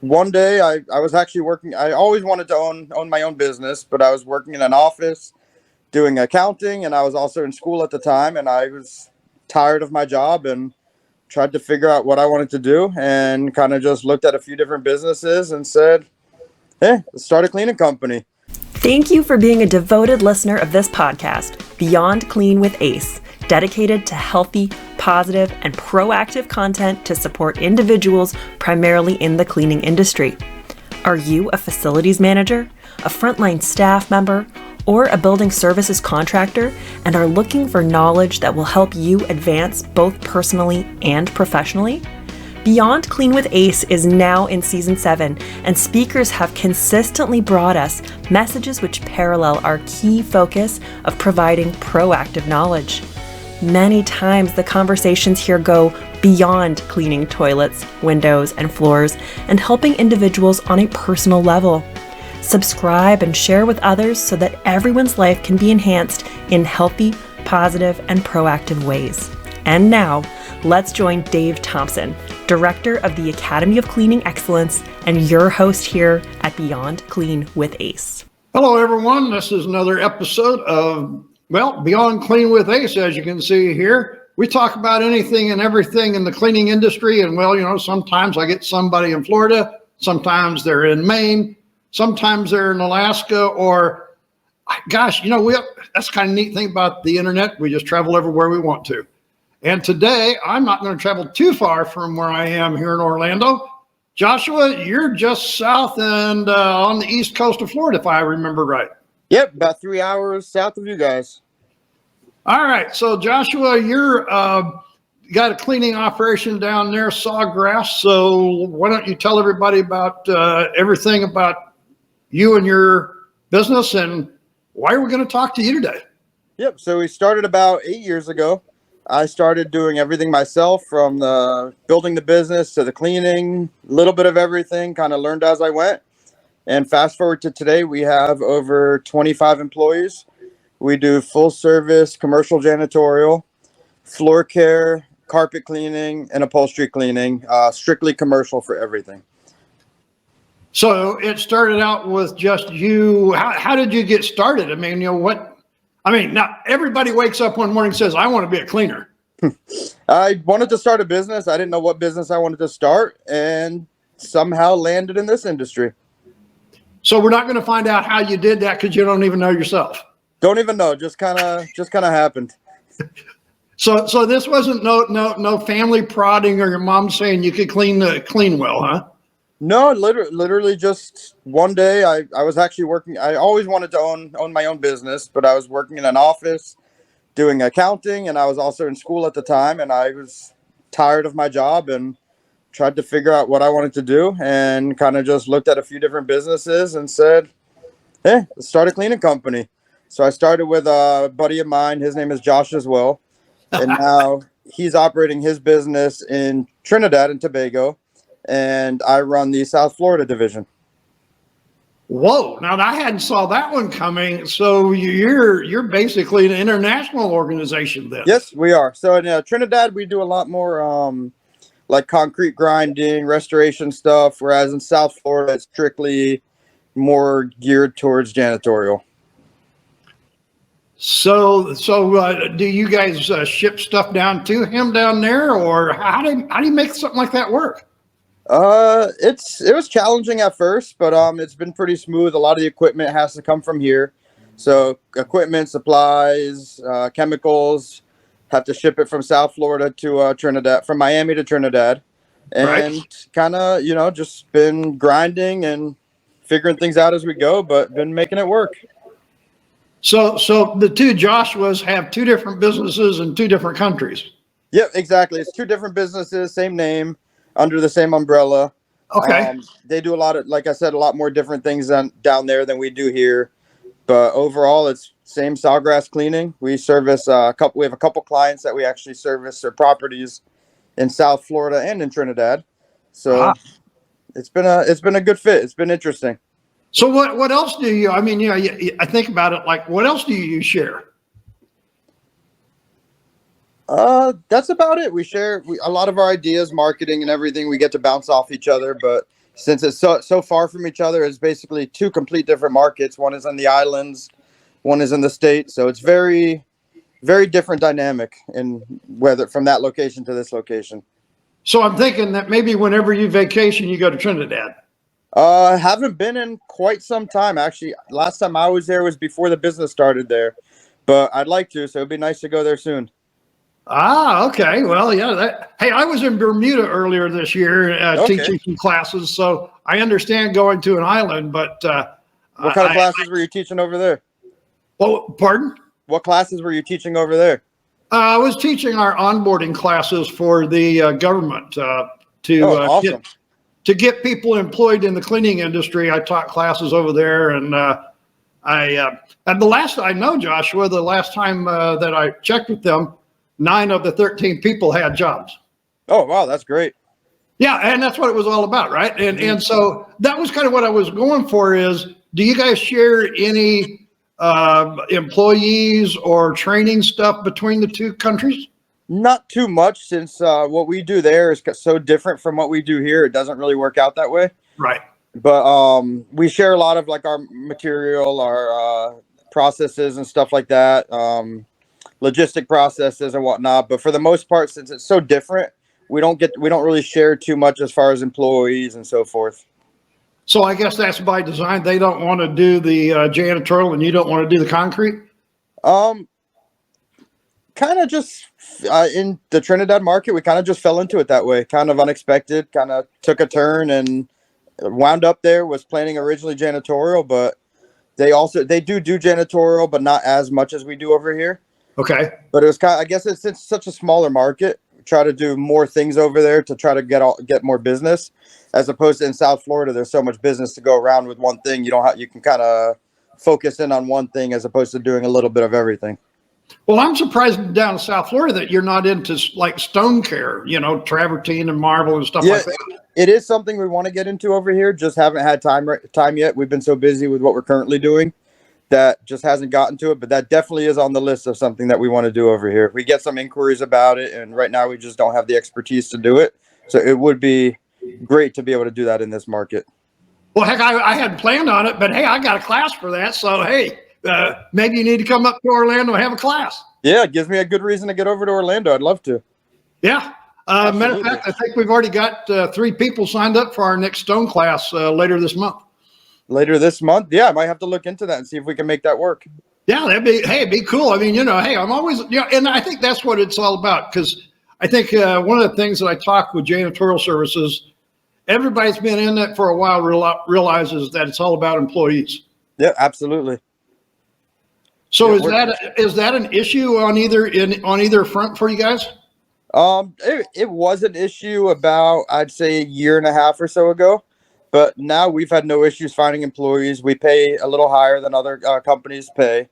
one day I was actually working. I always wanted to own my own business, but I was working in an office doing accounting, and I was also in school at the time, and I was tired of my job and tried to figure out what I wanted to do, and kind of just looked at a few different businesses and said, hey, let's start a cleaning company. Thank you for being a devoted listener of this podcast, Beyond Clean with Ace, dedicated to healthy, positive, and proactive content to support individuals primarily in the cleaning industry. Are you a facilities manager, a frontline staff member, or a building services contractor and are looking for knowledge that will help you advance both personally and professionally? Beyond Clean with Ace is now in Season 7, and speakers have consistently brought us messages which parallel our key focus of providing proactive knowledge. Many times the conversations here go beyond cleaning toilets, windows, and floors and helping individuals on a personal level. Subscribe and share with others so that everyone's life can be enhanced in healthy, positive, and proactive ways. And now, let's join Dave Thompson, Director of the Academy of Cleaning Excellence, and your host here at Beyond Clean with Ace. Hello, everyone. This is another episode of, Beyond Clean with Ace. As you can see here, we talk about anything and everything in the cleaning industry. And, sometimes I get somebody in Florida, sometimes they're in Maine, sometimes they're in Alaska, or, that's the kind of neat thing about the internet. We just travel everywhere we want to. And today, I'm not going to travel too far from where I am here in Orlando. Joshua, you're just south and on the east coast of Florida, if I remember right. Yep, about 3 hours south of you guys. All right. So, Joshua, you're got a cleaning operation down there, Sawgrass. So why don't you tell everybody about everything about you and your business, and why are we going to talk to you today? Yep, so we started about 8 years ago. I started doing everything myself, from the building the business to the cleaning, a little bit of everything, kind of learned as I went. And fast forward to today, we have over 25 employees. We do full service commercial janitorial, floor care, carpet cleaning, and upholstery cleaning, strictly commercial for everything. So it started out with just you. How did you get started? Now everybody wakes up one morning and says, I want to be a cleaner. I wanted to start a business. I didn't know what business I wanted to start, and somehow landed in this industry. So we're not going to find out how you did that because you don't even know yourself. Don't even know. Just kind of happened. So this wasn't no family prodding or your mom saying you could clean well, huh? No, literally just one day I was actually working. I always wanted to own my own business, but I was working in an office doing accounting, and I was also in school at the time, and I was tired of my job and tried to figure out what I wanted to do, and kind of just looked at a few different businesses and said, hey, let's start a cleaning company. So I started with a buddy of mine. His name is Josh as well. And now he's operating his business in Trinidad and Tobago, and I run the South Florida division. Whoa! Now I hadn't saw that one coming. So you're basically an international organization then. Yes, we are. So in Trinidad, we do a lot more like concrete grinding, restoration stuff, whereas in South Florida, it's strictly more geared towards janitorial. So do you guys ship stuff down to him down there, or how do you make something like that work? It was challenging at first, but it's been pretty smooth. A lot of the equipment has to come from here, so equipment, supplies, chemicals have to ship it from South Florida to Trinidad, from Miami to Trinidad, and right. Kind of just been grinding and figuring things out as we go, but been making it work. So the two Joshuas have two different businesses in two different countries. Yep, exactly. It's two different businesses, same name, under the same umbrella. Okay. They do a lot of, like I said, a lot more different things down there than we do here. But overall, it's same Sawgrass Cleaning. We service we have a couple clients that we actually service their properties in South Florida and in Trinidad. So it's been a good fit. It's been interesting. So what else do you? I think about it like, what else do you share? That's about it. We share a lot of our ideas, marketing and everything. We get to bounce off each other, but since it's so far from each other, it's basically two complete different markets. One is in the islands, one is in the States. So it's very, very different dynamic in whether from that location to this location. So I'm thinking that maybe whenever you vacation, you go to Trinidad. Haven't been in quite some time. Actually, last time I was there was before the business started there, but I'd like to, so it'd be nice to go there soon. Ah, okay. Well, yeah. Hey, I was in Bermuda earlier this year Okay. teaching some classes, so I understand going to an island. But What kind of classes were you teaching over there? Oh, pardon? What classes were you teaching over there? I was teaching our onboarding classes for the government Awesome. to get people employed in the cleaning industry. I taught classes over there, and and the last I know, Joshua, the last time that I checked with them, 9 of the 13 people had jobs. Oh, wow, that's great. Yeah, and that's what it was all about, right? And so that was kind of what I was going for is, do you guys share any employees or training stuff between the two countries? Not too much, since what we do there is so different from what we do here. It doesn't really work out that way. Right. But we share a lot of like our material, our processes and stuff like that, logistic processes and whatnot. But for the most part, since it's so different, we don't really share too much as far as employees and so forth. So I guess that's by design. They don't want to do the janitorial, and you don't want to do the concrete. Kind of just in the Trinidad market, we kind of just fell into it that way, kind of unexpected, kind of took a turn and wound up there. Was planning originally janitorial, but they do janitorial, but not as much as we do over here. Okay. But it was I guess it's such a smaller market. We try to do more things over there to try to get more business, as opposed to in South Florida. There's so much business to go around with one thing. You can kind of focus in on one thing as opposed to doing a little bit of everything. Well, I'm surprised down in South Florida that you're not into like stone care, travertine and marble and stuff like that. It is something we want to get into over here. Just haven't had time yet. We've been so busy with what we're currently doing that just hasn't gotten to it. But that definitely is on the list of something that we want to do over here. We get some inquiries about it, and right now we just don't have the expertise to do it. So it would be great to be able to do that in this market. Well, heck, I hadn't planned on it, but hey, I got a class for that. So hey, maybe you need to come up to Orlando and have a class. Yeah, it gives me a good reason to get over to Orlando. I'd love to. Yeah. Matter of fact, I think we've already got 3 people signed up for our next stone class later this month. Later this month? Yeah, I might have to look into that and see if we can make that work. Yeah, it'd be cool. I mean, hey, I'm always, and I think that's what it's all about. Because I think one of the things that I talk with janitorial services, everybody's been in it for a while realizes that it's all about employees. Yeah, absolutely. So is that an issue on either front for you guys? It was an issue about, I'd say, a year and a half or so ago, but now we've had no issues finding employees. We pay a little higher than other companies pay.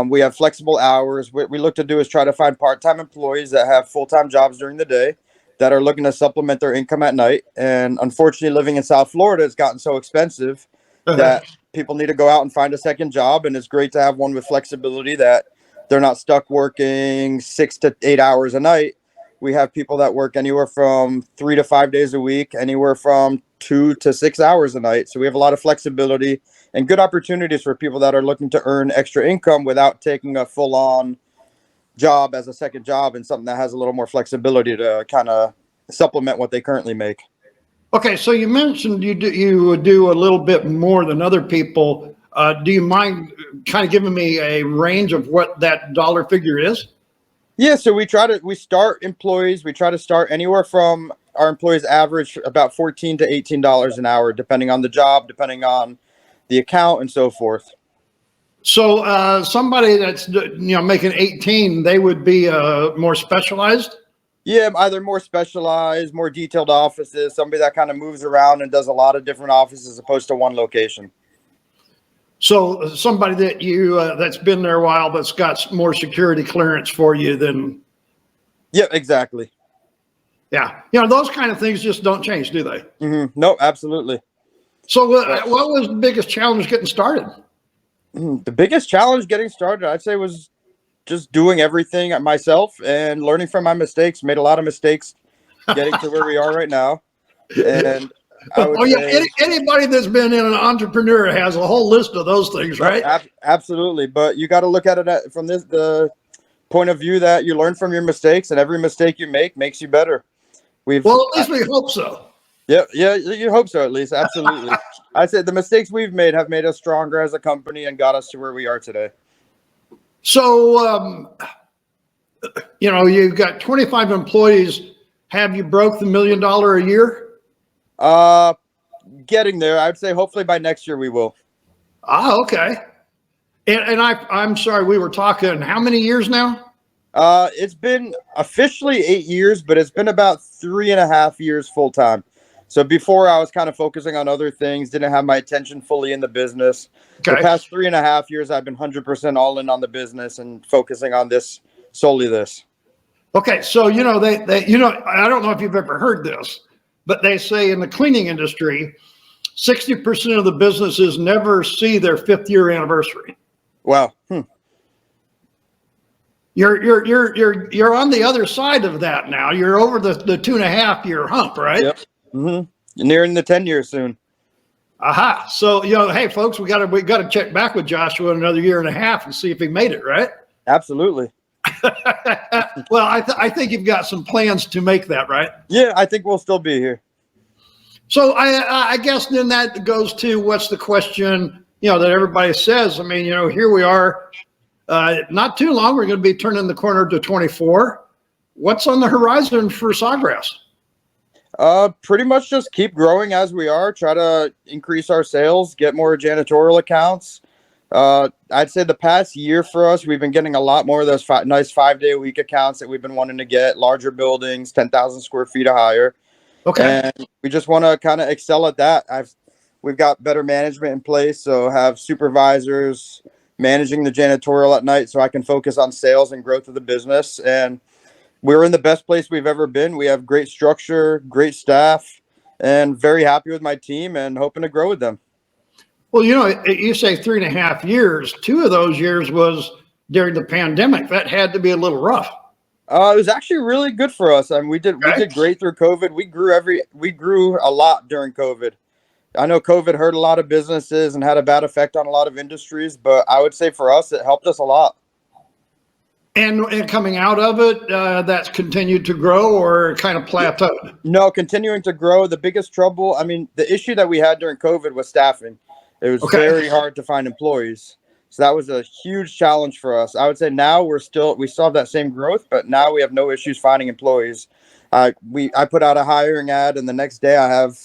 We have flexible hours. What we look to do is try to find part-time employees that have full-time jobs during the day that are looking to supplement their income at night. And unfortunately, living in South Florida, it's gotten so expensive that people need to go out and find a second job. And it's great to have one with flexibility that they're not stuck working 6 to 8 hours a night. We have people that work anywhere from 3 to 5 days a week, anywhere from 2 to 6 hours a night. So we have a lot of flexibility and good opportunities for people that are looking to earn extra income without taking a full-on job as a second job, and something that has a little more flexibility to kind of supplement what they currently make. Okay, so you mentioned you do a little bit more than other people. Do you mind kind of giving me a range of what that dollar figure is? Yeah, so we start employees. We try to start anywhere from our employees average about $14 to $18 an hour, depending on the job, depending on the account, and so forth. So somebody that's making 18, they would be more specialized. Yeah, either more specialized, more detailed offices, somebody that kind of moves around and does a lot of different offices as opposed to one location. So somebody that that's been there a while, that's got more security clearance for you than. Yeah, exactly. Yeah. Those kind of things just don't change, do they? Mm-hmm. No, absolutely. So what was the biggest challenge getting started? The biggest challenge getting started, I'd say, was just doing everything myself and learning from my mistakes. Made a lot of mistakes getting to where we are right now. And I would Oh yeah, say anybody that's been in an entrepreneur has a whole list of those things, right? absolutely. But you got to look at it from the point of view that you learn from your mistakes, and every mistake you make makes you better. Well, at least we hope so. Yeah, you hope so at least. Absolutely. I said the mistakes we've made have made us stronger as a company and got us to where we are today. So, you've got 25 employees. Have you broke the $1 million a year? Getting there. I'd say hopefully by next year we will. Okay. And I'm sorry, we were talking how many years now? It's been officially 8 years, but it's been about 3.5 years full time. So before I was kind of focusing on other things, didn't have my attention fully in the business. Okay. The past 3.5 years, I've been 100% all in on the business and focusing on solely this. Okay. So, they I don't know if you've ever heard this, but they say in the cleaning industry, 60% of the businesses never see their 5th year anniversary. Wow. You're on the other side of that now. You're over the 2.5 year hump, right? Yep. Mm-hmm. Nearing the 10 years soon. Aha. So, hey folks, we got to check back with Joshua in another 1.5 years and see if he made it, right? Absolutely. Well, I think you've got some plans to make that, right? Yeah, I think we'll still be here. So I guess then that goes to what's the question, that everybody says. I mean, here we are, not too long, we're going to be turning the corner to 24. What's on the horizon for Sawgrass? Pretty much just keep growing as we are, try to increase our sales, get more janitorial accounts. I'd say the past year for us, we've been getting a lot more of those nice 5-day-a-week accounts that we've been wanting to get, larger buildings, 10,000 square feet or higher. Okay. And we just want to kind of excel at that. We've got better management in place, so have supervisors managing the janitorial at night so I can focus on sales and growth of the business. And we're in the best place we've ever been. We have great structure, great staff, and very happy with my team and hoping to grow with them. Well, you say 3.5 years. 2 of those years was during the pandemic. That had to be a little rough. It was actually really good for us. I mean, we did great through COVID. We grew a lot during COVID. I know COVID hurt a lot of businesses and had a bad effect on a lot of industries, but I would say for us, it helped us a lot. And coming out of it, that's continued to grow or kind of plateaued? No, continuing to grow. The biggest trouble, the issue that we had during COVID was staffing. It was very hard to find employees. So that was a huge challenge for us. I would say now we still have that same growth, but now we have no issues finding employees. I put out a hiring ad, and the next day I have,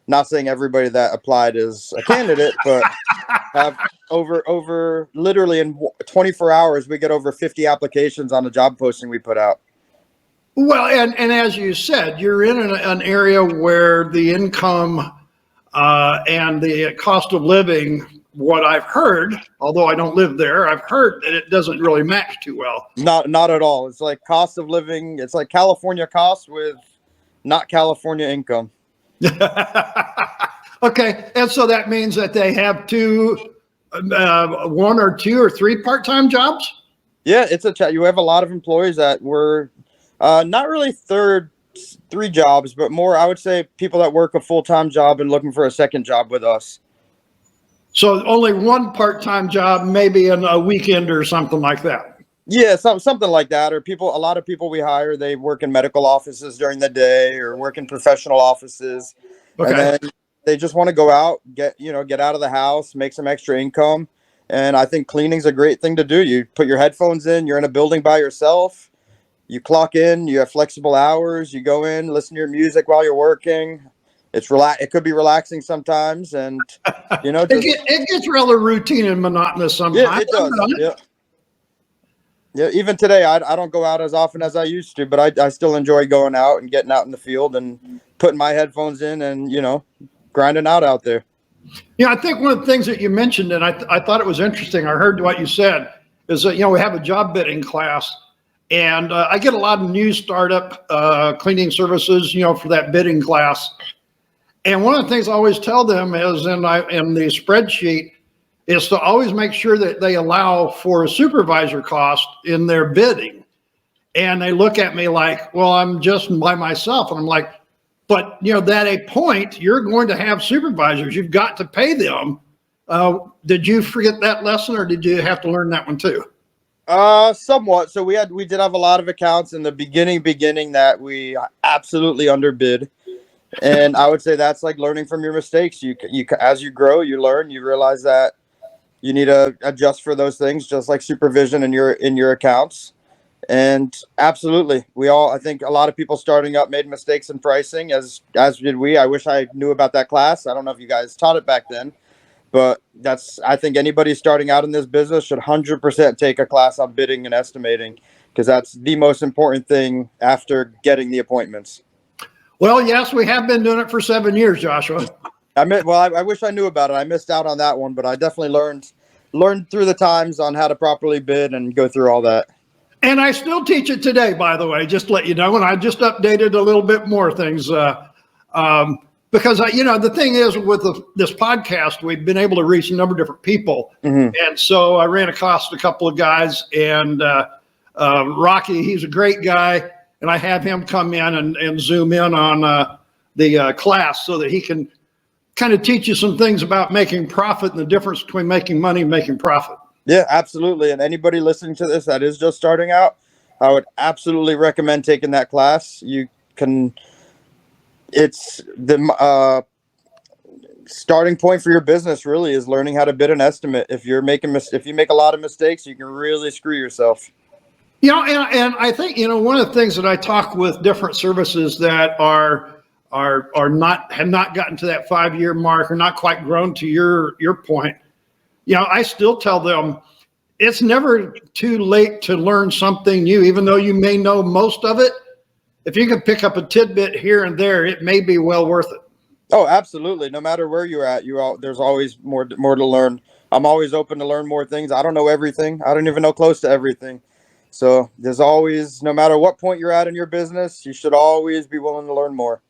not saying everybody that applied is a candidate, but have over literally in 24 hours, we get over 50 applications on the job posting we put out. Well, and as you said, you're in an area where the income and the cost of living, what I've heard, although I don't live there, I've heard that it doesn't really match too well. Not at all. It's like cost of living. It's like California cost with not California income. Okay. And so that means that they have 1 or 2 or 3 part-time jobs? Yeah, you have a lot of employees that were not really 3 jobs, but more, I would say, people that work a full-time job and looking for a second job with us. So only 1 part-time job, maybe in a weekend or something like that. Yeah, something like that. Or a lot of people we hire, they work in medical offices during the day or work in professional offices. Okay. And then they just want to go out, get out of the house, make some extra income. And I think cleaning's a great thing to do. You put your headphones in, you're in a building by yourself, you clock in, you have flexible hours, you go in, listen to your music while you're working. It could be relaxing sometimes, and it gets rather routine and monotonous sometimes. Yeah, it does. Yeah. Even today, I don't go out as often as I used to, but I still enjoy going out and getting out in the field and putting my headphones in and grinding out there. Yeah, I think one of the things that you mentioned, and I thought it was interesting, I heard what you said, is that we have a job bidding class, and I get a lot of new startup cleaning services, for that bidding class. And one of the things I always tell them is in the spreadsheet is to always make sure that they allow for a supervisor cost in their bidding. And they look at me like, well, I'm just by myself. And I'm like, But, at a point, you're going to have supervisors. You've got to pay them. Did you forget that lesson, or did you have to learn that one too? Somewhat. So we did have a lot of accounts in the beginning that we absolutely underbid. And I would say that's like learning from your mistakes. You as you grow, you learn, you realize that you need to adjust for those things, just like supervision in your accounts. And absolutely, I think a lot of people starting up made mistakes in pricing, as did we. I wish I knew about that class. I don't know if you guys taught it back then, but I think anybody starting out in this business should 100% take a class on bidding and estimating, because that's the most important thing after getting the appointments. Well, yes, we have been doing it for 7 years, Joshua. I wish I knew about it. I missed out on that one, but I definitely learned through the times on how to properly bid and go through all that. And I still teach it today, by the way, just to let you know. And I just updated a little bit more things because, the thing is with this podcast, we've been able to reach a number of different people. Mm-hmm. And so I ran across a couple of guys, and Rocky, he's a great guy. And I have him come in and zoom in on the class so that he can kind of teach you some things about making profit and the difference between making money and making profit. Yeah, absolutely. And anybody listening to this that is just starting out, I would absolutely recommend taking that class. It's the starting point for your business really is learning how to bid an estimate. If you make a lot of mistakes, you can really screw yourself. And I think, one of the things that I talk with different services that have not gotten to that 5-year mark or not quite grown to your point, I still tell them it's never too late to learn something new, even though you may know most of it. If you can pick up a tidbit here and there, it may be well worth it. Oh, absolutely. No matter where you're at, there's always more to learn. I'm always open to learn more things. I don't know everything. I don't even know close to everything. So there's always, no matter what point you're at in your business, you should always be willing to learn more.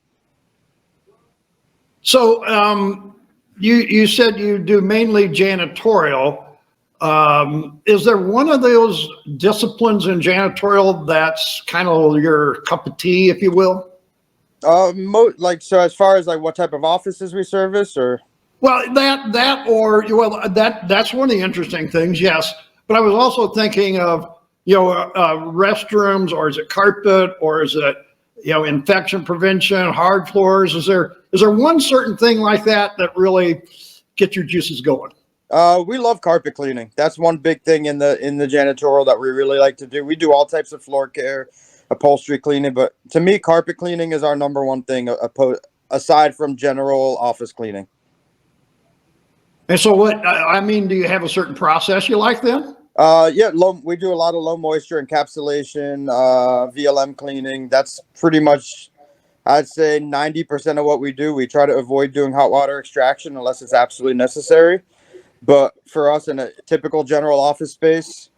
So you said you do mainly janitorial. Is there one of those disciplines in janitorial that's kind of your cup of tea, if you will? So as far as like what type of offices we service, or? Well, that's one of the interesting things, yes. But I was also thinking of, restrooms, or is it carpet, or is it, infection prevention, hard floors? Is there one certain thing like that really gets your juices going? We love carpet cleaning. That's one big thing in the janitorial that we really like to do. We do all types of floor care, upholstery cleaning, but to me, carpet cleaning is our number one thing, aside from general office cleaning. And so do you have a certain process you like then? We do a lot of low moisture encapsulation, VLM cleaning. That's pretty much, I'd say 90% of what we do. We try to avoid doing hot water extraction unless it's absolutely necessary. But for us in a typical general office space,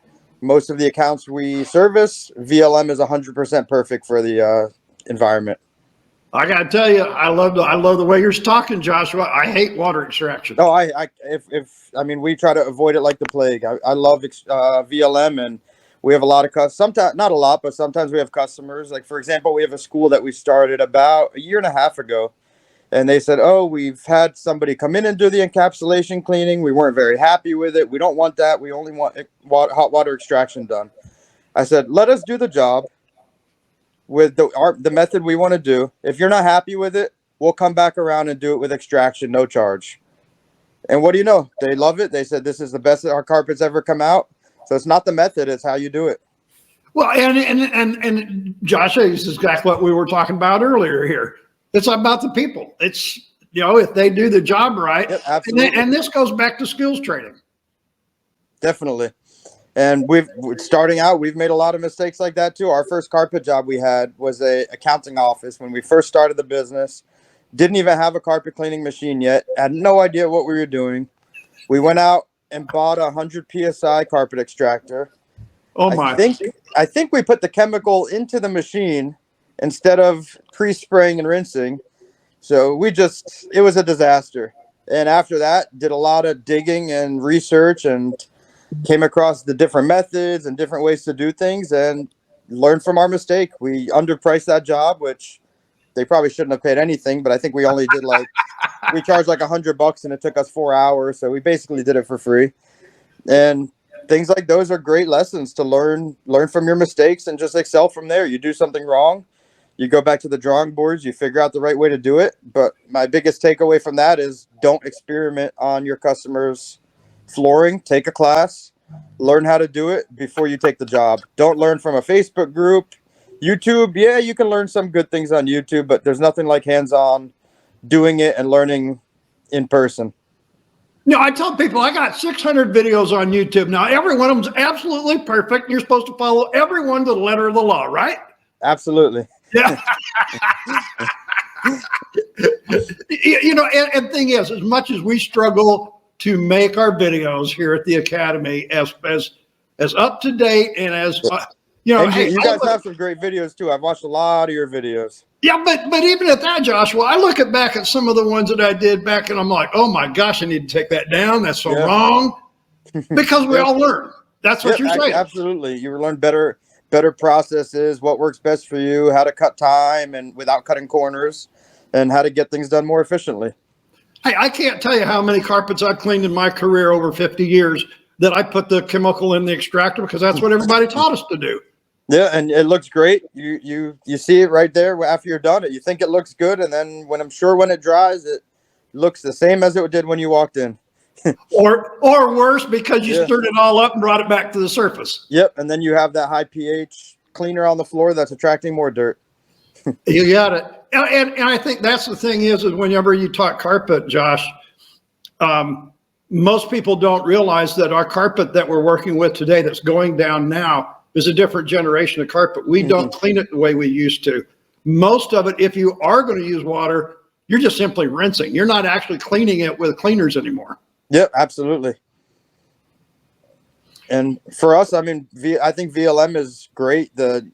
most of the accounts we service, VLM is 100% perfect for the environment. I got to tell you, I love the way you're talking, Joshua. I hate water extraction. Oh, we try to avoid it like the plague. I love VLM, and we have a lot of customers. Sometimes, not a lot, but sometimes we have customers. Like, for example, we have a school that we started about a year and a half ago, and they said, "Oh, we've had somebody come in and do the encapsulation cleaning. We weren't very happy with it. We don't want that. We only want hot water extraction done." I said, "Let us do the job with the method we want to do. If you're not happy with it, we'll come back around and do it with extraction, no charge." And what do you know? They love it. They said, "This is the best that our carpets ever come out." So it's not the method, it's how you do it. Well, and Josh, this is exactly what we were talking about earlier here. It's about the people. It's, if they do the job right. Yep, absolutely. And this goes back to skills training. Definitely. And starting out, we've made a lot of mistakes like that too. Our first carpet job we had was a accounting office when we first started the business. Didn't even have a carpet cleaning machine yet. Had no idea what we were doing. We went out and bought a 100 PSI carpet extractor. Oh my! I think we put the chemical into the machine instead of pre-spraying and rinsing. So it was a disaster. And after that, did a lot of digging and research and came across the different methods and different ways to do things and learned from our mistake. We underpriced that job, which they probably shouldn't have paid anything, but I think we only did we charged like $100 and it took us 4 hours. So we basically did it for free. And things like those are great lessons to learn from your mistakes and just excel from there. You do something wrong, you go back to the drawing boards, you figure out the right way to do it. But my biggest takeaway from that is don't experiment on your customers' flooring. Take a class, learn how to do it before you take the job. Don't learn from a Facebook group. YouTube, yeah, you can learn some good things on YouTube, but there's nothing like hands-on doing it and learning in person. No, I tell people I got 600 videos on YouTube. Now, every one of them's absolutely perfect. You're supposed to follow everyone to the letter of the law, right? Absolutely. Yeah. You know, and thing is, as much as we struggle to make our videos here at the Academy as up to date and as you know, hey, you guys have some great videos too. I've watched a lot of your videos. Yeah, but even at that, Joshua, I look back at some of the ones that I did back, and I'm like, oh my gosh, I need to take that down. That's so wrong. Because we all learn. That's what you're saying. Absolutely, you learn better processes, what works best for you, how to cut time and without cutting corners, and how to get things done more efficiently. Hey, I can't tell you how many carpets I've cleaned in my career over 50 years that I put the chemical in the extractor because that's what everybody taught us to do. Yeah, and it looks great. You see it right there after you're done. You think it looks good, and then when it dries, it looks the same as it did when you walked in. or worse, because you stirred it all up and brought it back to the surface. Yep, and then you have that high pH cleaner on the floor that's attracting more dirt. You got it. And I think that's the thing is whenever you talk carpet, Josh, most people don't realize that our carpet that we're working with today that's going down now is a different generation of carpet. We don't clean it the way we used to. Most of it, if you are going to use water, you're just simply rinsing. You're not actually cleaning it with cleaners anymore. Yep, absolutely. And for us, I mean, I think VLM is great. The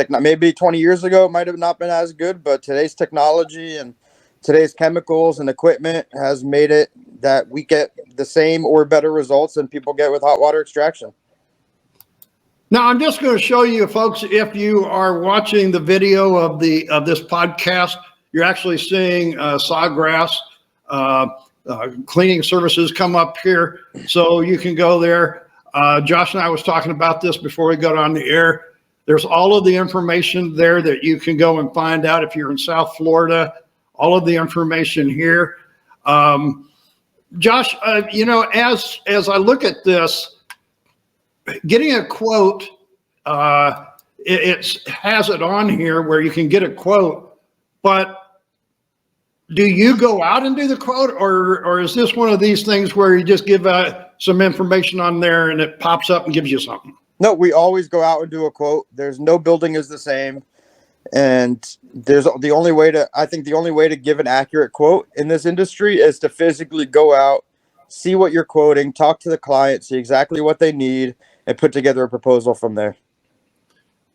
maybe 20 years ago it might have not been as good, but today's technology and today's chemicals and equipment has made it that we get the same or better results than people get with hot water extraction. Now, I'm just going to show you, folks, if you are watching the video of this podcast, you're actually seeing Sawgrass Cleaning Services come up here, so you can go there. Josh and I was talking about this before we got on the air. There's all of the information there that you can go and find out if you're in South Florida, all of the information here. Josh, you know, as I look at this, getting a quote, it has it on here where you can get a quote, but do you go out and do the quote, or is this one of these things where you just give some information on there and it pops up and gives you something? No, we always go out and do a quote. There's no building is the same. And the only way to give an accurate quote in this industry is to physically go out, see what you're quoting, talk to the client, see exactly what they need, and put together a proposal from there.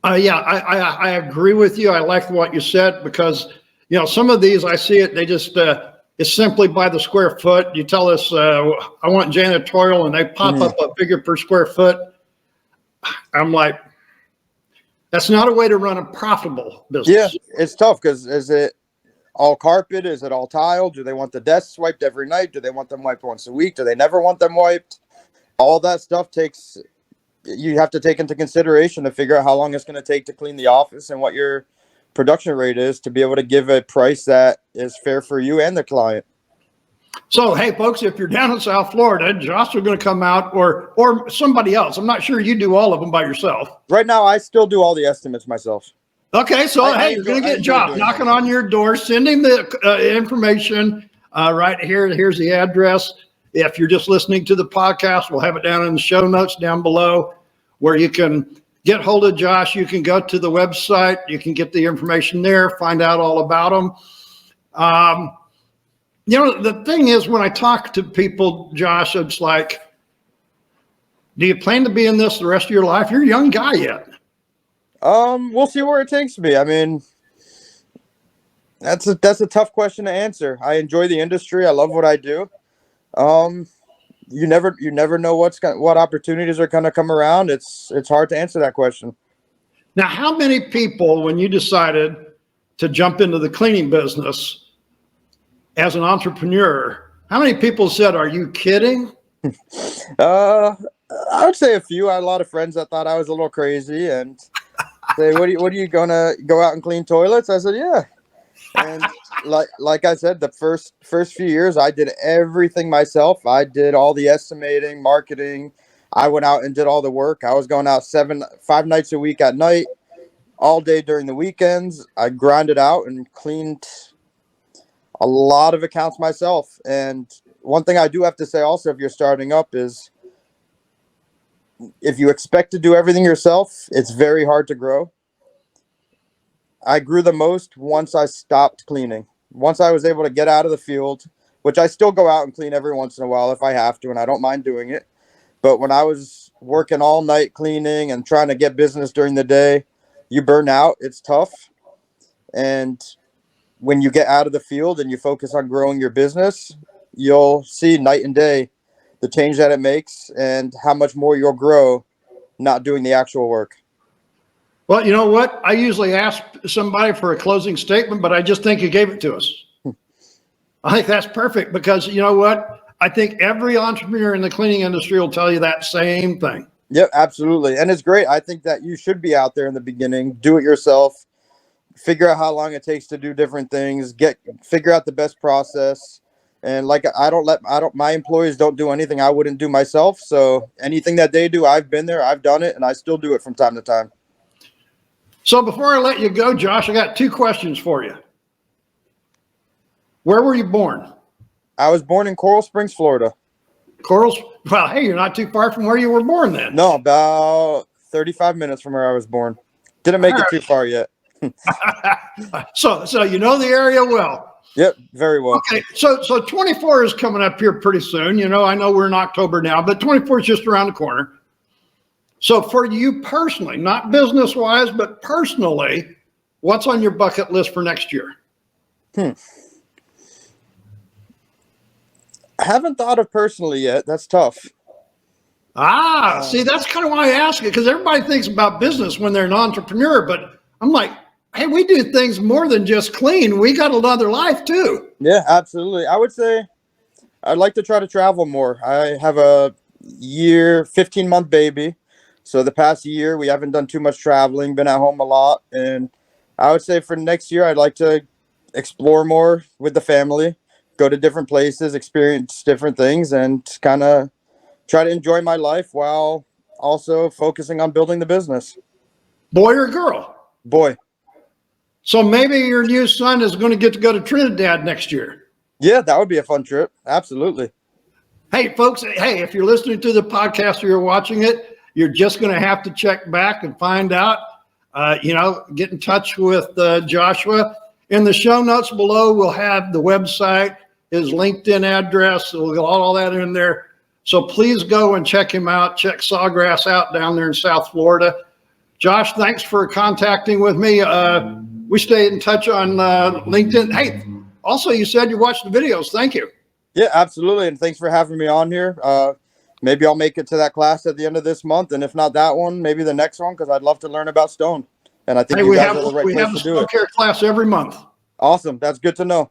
Yeah, I agree with you. I like what you said because, you know, some of these I see it, they just, it's simply by the square foot. You tell us, I want janitorial, and they pop up a figure per square foot. I'm like, that's not a way to run a profitable business. Yeah, it's tough because is it all carpet? Is it all tile? Do they want the desks wiped every night? Do they want them wiped once a week? Do they never want them wiped? All that stuff you have to take into consideration to figure out how long it's going to take to clean the office and what your production rate is to be able to give a price that is fair for you and the client. So, hey, folks, if you're down in South Florida, Josh is going to come out or somebody else. I'm not sure you do all of them by yourself. Right now, I still do all the estimates myself. Okay, so, you're going to get Josh knocking on your door, sending the information right here. Here's the address. If you're just listening to the podcast, we'll have it down in the show notes down below where you can get hold of Josh. You can go to the website. You can get the information there, find out all about them. You know, the thing is, when I talk to people, Josh, it's like, do you plan to be in this the rest of your life? You're a young guy yet. We'll see where it takes me. I mean, that's a tough question to answer. I enjoy the industry. I love what I do. You never know what opportunities are going to come around. It's hard to answer that question. Now, how many people, when you decided to jump into the cleaning business as an entrepreneur, how many people said, "Are you kidding?" I would say a few. I had a lot of friends that thought I was a little crazy and say, what are you gonna go out and clean toilets?" I said, "Yeah." And like I said, the first few years I did everything myself. I did all the estimating, marketing. I went out and did all the work. I was going out 5 nights a week at night, all day during the weekends. I grinded out and cleaned a lot of accounts myself. And one thing I do have to say also, if you're starting up, is if you expect to do everything yourself, it's very hard to grow. I grew the most once I stopped cleaning. Once I was able to get out of the field, which I still go out and clean every once in a while if I have to, and I don't mind doing it. But when I was working all night cleaning and trying to get business during the day, you burn out. It's tough. And when you get out of the field and you focus on growing your business, you'll see night and day the change that it makes and how much more you'll grow not doing the actual work. Well, you know what? I usually ask somebody for a closing statement, but I just think you gave it to us. I think that's perfect because you know what? I think every entrepreneur in the cleaning industry will tell you that same thing. Yep, absolutely. And it's great. I think that you should be out there in the beginning, do it yourself, figure out how long it takes to do different things, figure out the best process. And like, my employees don't do anything I wouldn't do myself. So anything that they do, I've been there, I've done it, and I still do it from time to time. So before I let you go, Josh, I got 2 questions for you. Where were you born? I was born in Coral Springs, Florida. Corals? Well, hey, you're not too far from where you were born then. No, about 35 minutes from where I was born. Didn't make it too far yet. So you know the area well. Yep, very well. Okay, so 24 is coming up here pretty soon. You know, I know we're in October now, but 24 is just around the corner. So for you personally, not business-wise, but personally, what's on your bucket list for next year? I haven't thought of personally yet. That's tough. See, that's kind of why I ask it, because everybody thinks about business when they're an entrepreneur, but I'm like, hey, we do things more than just clean. We got another life too. Yeah, absolutely. I would say I'd like to try to travel more. I have a 15-month baby. So the past year, we haven't done too much traveling, been at home a lot. And I would say for next year, I'd like to explore more with the family, go to different places, experience different things, and kind of try to enjoy my life while also focusing on building the business. Boy or girl? Boy. So maybe your new son is going to get to go to Trinidad next year. Yeah, that would be a fun trip. Absolutely. Hey, folks, if you're listening to the podcast or you're watching it, you're just going to have to check back and find out, get in touch with Joshua. In the show notes below, we'll have the website, his LinkedIn address, we'll get all that in there. So please go and check him out. Check Sawgrass out down there in South Florida. Josh, thanks for contacting with me. We stay in touch on LinkedIn. Hey, also, you said you watched the videos. Thank you. Yeah, absolutely. And thanks for having me on here. Maybe I'll make it to that class at the end of this month. And if not that one, maybe the next one, because I'd love to learn about stone. And I think you guys are the right place to do it. We have a stone care class every month. Awesome. That's good to know.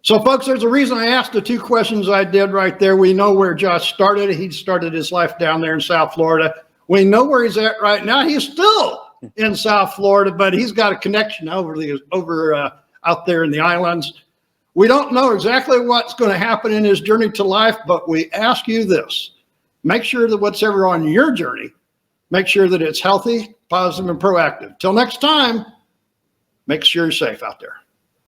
So, folks, there's a reason I asked the 2 questions I did right there. We know where Josh started. He started his life down there in South Florida. We know where he's at right now. He's still in South Florida, but he's got a connection over out there in the islands. We don't know exactly what's going to happen in his journey to life, but we ask you this. Make sure that whatever on your journey, make sure that it's healthy, positive, and proactive. Till next time, make sure you're safe out there.